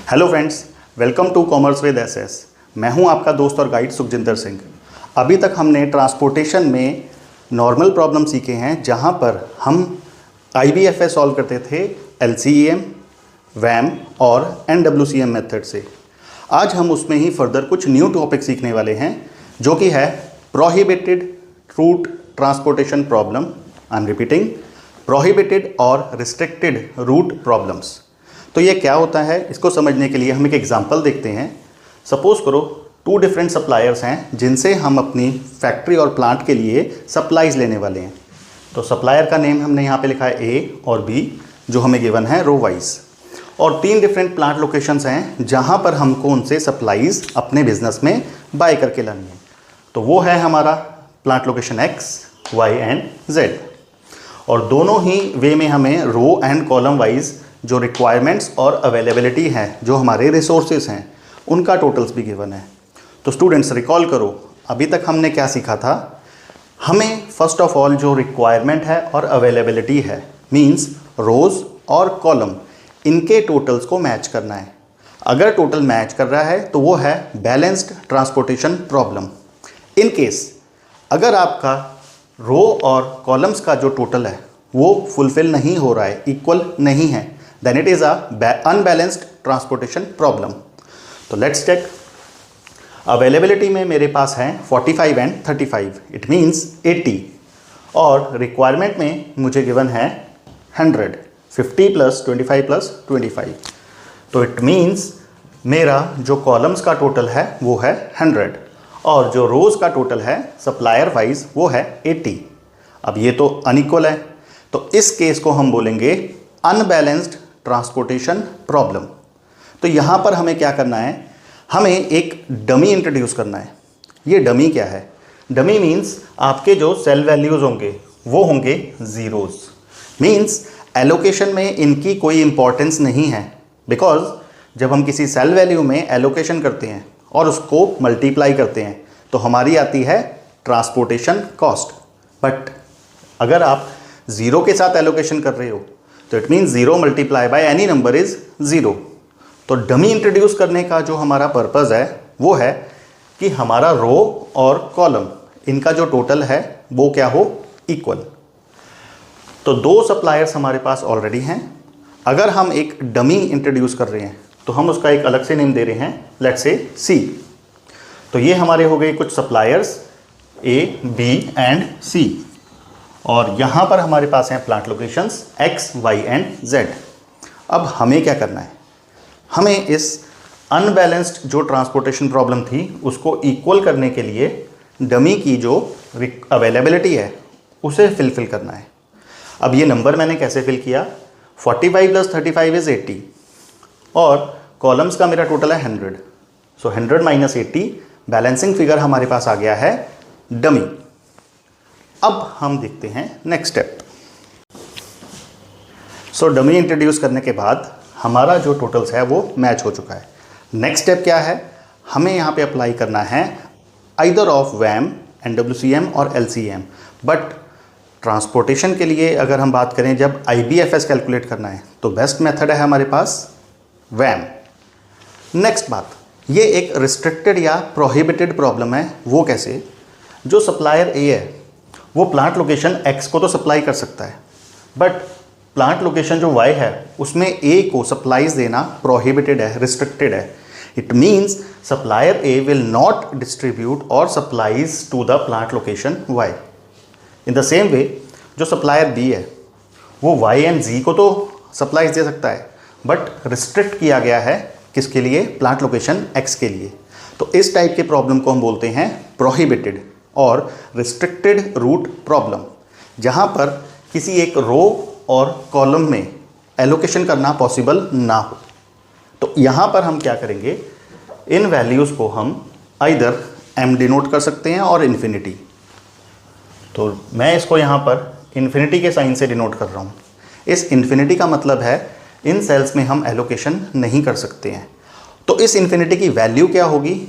Hello friends, welcome to commerce with SS. मैं हूं आपका दोस्त और गाइड सुखजिंदर सिंह। अभी तक हमने ट्रांसपोर्टेशन में नॉर्मल प्रॉब्लम सीखे हैं, जहां पर हम IBFS सॉल्व करते थे LCEM, WAM और NWCM मेथड से। आज हम उसमें ही फर्दर कुछ न्यू टॉपिक सीखने वाले हैं, जो कि है prohibited route transportation problem. I am repeating, prohibited और रिस्ट्रिक्टेड रूट प्रॉब्लम्स। तो ये क्या होता है, इसको समझने के लिए हम एक एग्जांपल देखते हैं। सपोज करो 2 डिफरेंट सप्लायर्स हैं, जिनसे हम अपनी फैक्ट्री और प्लांट के लिए सप्लाईज लेने वाले हैं। तो सप्लायर का नेम हमने यहाँ पे लिखा है A और B, जो हमें गिवन है रो वाइज। और 3 डिफरेंट प्लांट लोकेशंस हैं, जहाँ पर हमको उनसे सप्लाईज अपने बिजनेस में बाय करके लानी है। तो वो है हमारा plant location X, Y and Z। और दोनों ही वे में हमें रो एंड कॉलम वाइज जो रिक्वायरमेंट्स और अवेलेबिलिटी है, जो हमारे रिसोर्सेज हैं, उनका टोटल्स भी गिवन है। तो स्टूडेंट्स रिकॉल करो, अभी तक हमने क्या सीखा था। हमें फर्स्ट ऑफ ऑल जो रिक्वायरमेंट है और अवेलेबिलिटी है, मींस रोज और कॉलम, इनके टोटल्स को मैच करना है। अगर टोटल मैच कर रहा है तो वो है balanced transportation problem. In case अगर आपका रो और कॉलम्स का जो टोटल है वो फुलफिल नहीं हो रहा है, इक्वल नहीं है, then it is unbalanced transportation problem. तो लेट्स चेक। अवेलेबिलिटी में मेरे पास है 45 एंड 35, इट मीन्स 80। और रिक्वायरमेंट में मुझे गिवन है 100, 50 + 25 + 25। तो इट मीन्स मेरा जो कॉलम्स का टोटल है वो है 100 और जो रोज़ का टोटल है सप्लायर वाइज वो है 80। अब ये तो अनइक्वल है, तो इस केस को हम बोलेंगे अनबैलेंस्ड ट्रांसपोर्टेशन प्रॉब्लम। तो यहाँ पर हमें क्या करना है, हमें एक डमी इंट्रोड्यूस करना है। ये डमी क्या है? डमी मीन्स आपके जो सेल वैल्यूज़ होंगे वो होंगे ज़ीरोज़। मीन्स एलोकेशन में इनकी कोई इंपॉर्टेंस नहीं है, बिकॉज जब हम किसी सेल वैल्यू में एलोकेशन करते हैं और उसको मल्टीप्लाई करते हैं तो हमारी आती है ट्रांसपोर्टेशन कॉस्ट। बट अगर आप ज़ीरो के साथ एलोकेशन कर रहे हो तो it means 0 × any number is 0। तो डमी इंट्रोड्यूस करने का जो हमारा पर्पज़ है वो है कि हमारा रो और कॉलम, इनका जो टोटल है वो क्या हो, इक्वल। तो 2 सप्लायर्स हमारे पास ऑलरेडी हैं। अगर हम एक डमी इंट्रोड्यूस कर रहे हैं तो हम उसका एक अलग से नेम दे रहे हैं, लेट्स से C। तो ये हमारे हो गए कुछ suppliers A, B and C। और यहाँ पर हमारे पास हैं plant locations X, Y and Z। अब हमें क्या करना है, हमें इस अनबैलेंस्ड जो ट्रांसपोर्टेशन प्रॉब्लम थी उसको इक्वल करने के लिए डमी की जो अवेलेबिलिटी है उसे फिल करना है। अब ये नंबर मैंने कैसे फिल किया, 45 + 35 इज़ 80 और कॉलम्स का मेरा टोटल है 100। सो 100 - 80, बैलेंसिंग फिगर हमारे पास आ गया है डमी। अब हम देखते हैं नेक्स्ट स्टेप। सो डमी इंट्रोड्यूस करने के बाद हमारा जो टोटल्स है वो मैच हो चुका है। नेक्स्ट स्टेप क्या है, हमें यहाँ पे अप्लाई करना है आइदर ऑफ WAM, NWCM और LCEM। बट ट्रांसपोर्टेशन के लिए अगर हम बात करें, जब IBFS कैलकुलेट करना है तो बेस्ट मेथड है हमारे पास WAM। नेक्स्ट बात, ये एक रिस्ट्रिक्टेड या प्रोहिबिटेड प्रॉब्लम है। वो कैसे? जो सप्लायर A है वो प्लांट लोकेशन X को तो सप्लाई कर सकता है, बट प्लांट लोकेशन जो Y है उसमें A को सप्लाईज देना प्रोहिबिटेड है, रिस्ट्रिक्टेड है। It means supplier A will not distribute और supplies to the plant location Y। In the same way जो सप्लायर B है वो Y एंड Z को तो सप्लाईज दे सकता है, बट रिस्ट्रिक्ट किया गया है किसके लिए, प्लांट लोकेशन X के लिए। तो इस टाइप के प्रॉब्लम को हम बोलते हैं प्रोहिबिटेड और रिस्ट्रिक्टेड रूट प्रॉब्लम, जहाँ पर किसी एक रो और कॉलम में एलोकेशन करना पॉसिबल ना हो। तो यहाँ पर हम क्या करेंगे, इन वैल्यूज़ को हम आइदर M डिनोट कर सकते हैं और इन्फिनिटी। तो मैं इसको यहाँ पर इन्फिनिटी के साइन से डिनोट कर रहा हूँ। इस इन्फिनिटी का मतलब है इन सेल्स में हम एलोकेशन नहीं कर सकते हैं। तो इस इन्फिनिटी की वैल्यू क्या होगी,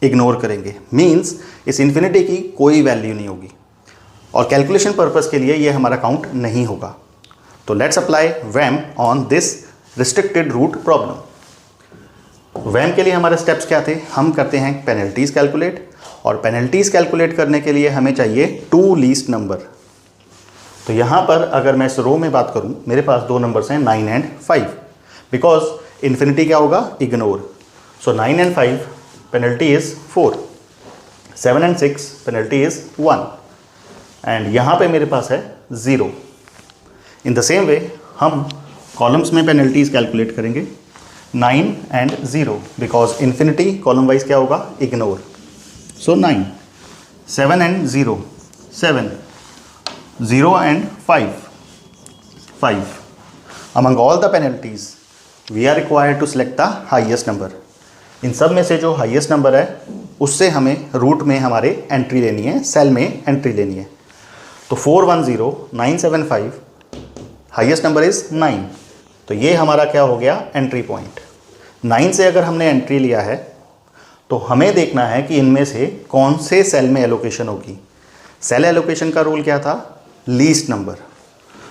इग्नोर करेंगे। मीन्स इस इन्फिनिटी की कोई वैल्यू नहीं होगी और कैलकुलेशन पर्पस के लिए ये हमारा काउंट नहीं होगा। तो let's apply WAM on this restricted route problem. वैम के लिए हमारे स्टेप्स क्या थे, हम करते हैं पेनल्टीज़ कैलकुलेट, और पेनल्टीज़ कैलकुलेट करने के लिए हमें चाहिए 2 लीस्ट नंबर। तो यहाँ पर अगर मैं इस रो में बात करूँ, मेरे पास 2 नंबर्स हैं 9 एंड 5, बिकॉज इन्फिनिटी क्या होगा, ignore. So 9 and 5 penalty is 4, 7 and 6 penalty is 1, and यहाँ पे मेरे पास है 0। इन द सेम वे हम कॉलम्स में पेनल्टीज़ कैलकुलेट करेंगे 9 and 0, because infinity column wise क्या होगा, ignore. So 9, 7 and 0, 7, 0 and 5, 5. Among all the penalties, we are required to select the highest number. इन सब में से जो हाईएस्ट नंबर है उससे हमें रूट में हमारे एंट्री लेनी है, सेल में एंट्री लेनी है। तो 410975 हाईएस्ट नंबर इज़ 9, तो ये हमारा क्या हो गया, एंट्री पॉइंट। 9 से अगर हमने एंट्री लिया है तो हमें देखना है कि इनमें से कौन से सेल में एलोकेशन होगी। सेल एलोकेशन का रूल क्या था, लीस्ट नंबर।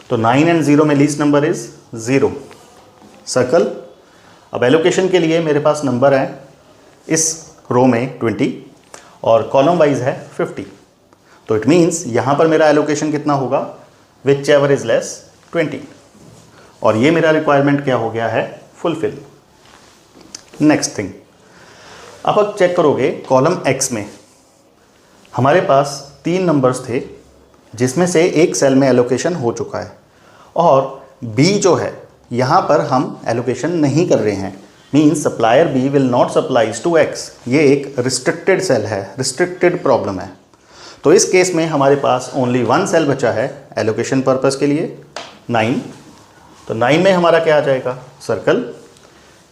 तो 9 एंड 0 में लीस्ट नंबर इज 0, सर्कल। अब एलोकेशन के लिए मेरे पास नंबर है इस रो में 20 और कॉलम वाइज है 50। तो इट मीन्स यहाँ पर मेरा एलोकेशन कितना होगा, विच एवर इज लेस 20, और ये मेरा रिक्वायरमेंट क्या हो गया है, फुलफिल। नेक्स्ट थिंग, अब चेक करोगे कॉलम एक्स में हमारे पास 3 नंबर्स थे जिसमें से एक सेल में एलोकेशन हो चुका है, और बी जो है यहाँ पर हम एलोकेशन नहीं कर रहे हैं, means supplier B will not supplies to X. ये एक रिस्ट्रिक्टेड सेल है, रिस्ट्रिक्टेड प्रॉब्लम है। तो इस केस में हमारे पास ओनली 1 सेल बचा है एलोकेशन पर्पस के लिए, 9। तो 9 में हमारा क्या आ जाएगा, सर्कल।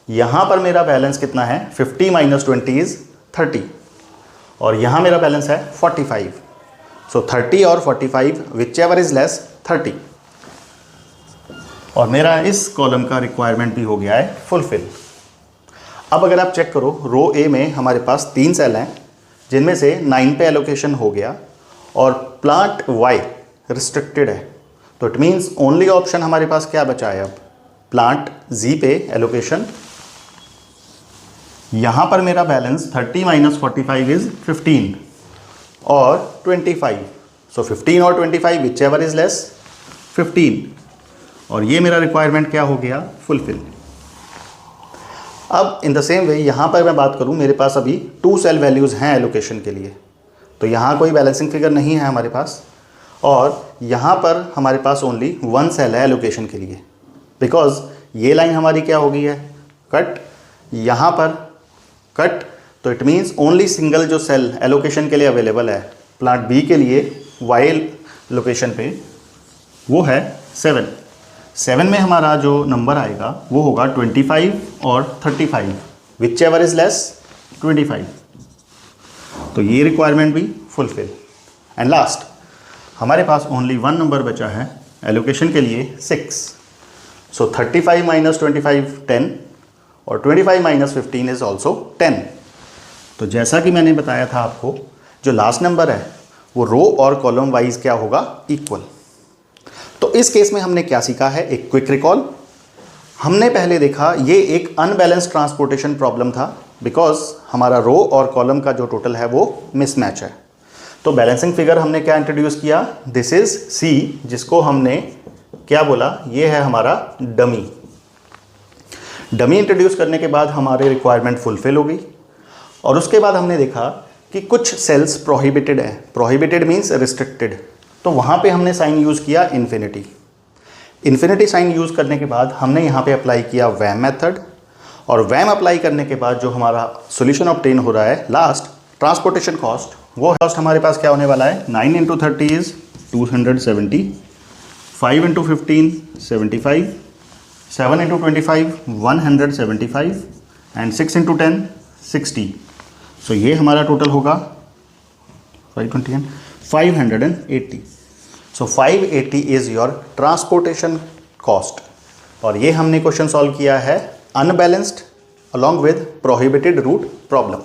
यहाँ पर मेरा बैलेंस कितना है, 50 - 20 इज़ 30, और यहाँ मेरा बैलेंस है 45। सो 30 और 45 विच एवर इज लेस 30, और मेरा इस कॉलम का रिक्वायरमेंट भी हो गया है फुलफिल। अब अगर आप चेक करो, रो ए में हमारे पास 3 सेल हैं जिनमें से 9 पे एलोकेशन हो गया, और प्लांट वाई रिस्ट्रिक्टेड है। तो इट मीन्स ओनली ऑप्शन हमारे पास क्या बचा है, अब प्लांट जी पे एलोकेशन। यहाँ पर मेरा बैलेंस 30 - 45 इज 15 और 25। सो 15 और 25 विच एवर इज लेस 15, और ये मेरा रिक्वायरमेंट क्या हो गया, फुलफिल। अब इन द सेम वे यहाँ पर मैं बात करूँ, मेरे पास अभी 2 सेल वैल्यूज़ हैं एलोकेशन के लिए, तो यहाँ कोई बैलेंसिंग फिगर नहीं है हमारे पास, और यहाँ पर हमारे पास ओनली 1 सेल है एलोकेशन के लिए, बिकॉज ये लाइन हमारी क्या हो गई है, कट। यहाँ पर कट, तो इट मीन्स ओनली सिंगल जो सेल एलोकेशन के लिए अवेलेबल है प्लांट बी के लिए वाई लोकेशन पे, वो है 7। 7 में हमारा जो नंबर आएगा वो होगा 25 और 35, विच एवर इज लेस 25। तो ये रिक्वायरमेंट भी फुलफिल। एंड लास्ट हमारे पास ओनली 1 नंबर बचा है एलोकेशन के लिए, 6। सो 35 - 25 10, और 25 - 15 इज ऑल्सो 10। तो जैसा कि मैंने बताया था आपको, जो लास्ट नंबर है वो रो और कॉलम वाइज क्या होगा, इक्वल। तो इस केस में हमने क्या सीखा है, एक क्विक रिकॉल। हमने पहले देखा ये एक अनबैलेंस ट्रांसपोर्टेशन प्रॉब्लम था, बिकॉज हमारा रो और कॉलम का जो टोटल है वो मिसमैच है। तो बैलेंसिंग फिगर हमने क्या इंट्रोड्यूस किया, दिस इज सी, जिसको हमने क्या बोला, ये है हमारा डमी। डमी इंट्रोड्यूस करने के बाद हमारे रिक्वायरमेंट फुलफिल हो गई, और उसके बाद हमने देखा कि कुछ सेल्स प्रोहिबिटेड है। प्रोहिबिटेड मीन्स रिस्ट्रिक्टेड, तो वहाँ पे हमने साइन यूज़ किया इन्फिनिटी। इन्फिनिटी साइन यूज़ करने के बाद हमने यहाँ पे अप्लाई किया वैम मेथड, और वैम अप्लाई करने के बाद जो हमारा सॉल्यूशन ऑब्टेन हो रहा है लास्ट ट्रांसपोर्टेशन कॉस्ट, वो कॉस्ट हमारे पास क्या होने वाला है, 9 × 30 इज़ 270, 5 × 15 75, 7 × 25 175, एंड 6 × 10 60। सो ये हमारा टोटल होगा 580। So 580 is your transportation cost, और ये हमने क्वेश्चन सॉल्व किया है unbalanced along with prohibited route problem.